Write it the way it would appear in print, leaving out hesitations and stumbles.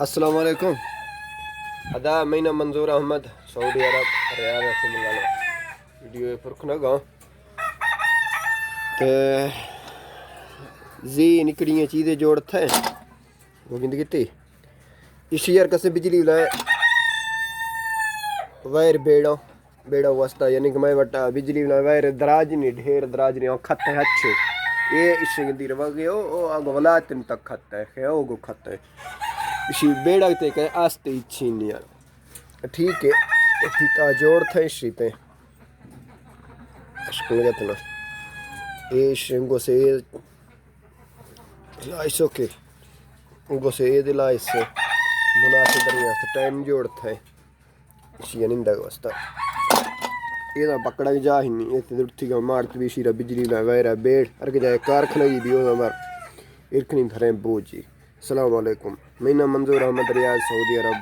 अस्सलाम वालेकुम। अदा महीना मंजूर अहमद सऊदी अरब रियाद से मंगालो वीडियो फुरखना गाँव ते जी निकलियाँ चीज़ें जोड़ थे वो बिंद की इस यार कसे बिजली लाए वायर बेड़ा बेड़ा वास्ता यानी कि मैं बटा बिजली लाए वायर दराज नहीं ढेर दराज नहीं खत है अच्छे ये इसे गिर गए ओ आगो वलात तक खत है वो खत है इसी बेड़ा ते कहे आस्ते इच्छी नहीं यार ठीक है फिता जोड़ थे इसी ते अशकुलगतना ये शिंगो से लाइस ओके उनको से ये दिला इससे मुनासिब दरिया से टाइम जोड़ थे इसी निंदा वास्ता ये ना पकड़ा जा ही नहीं ये दुर्ती का मारत भी शीरा बिजली ना वायरा बेड़ अर के जाए कारखाना की भी हो हमार इरखनी धरे बोझी। अस्सलाम वालेकुम। मीना मंजूर अहमद रियाद सऊदी अरब।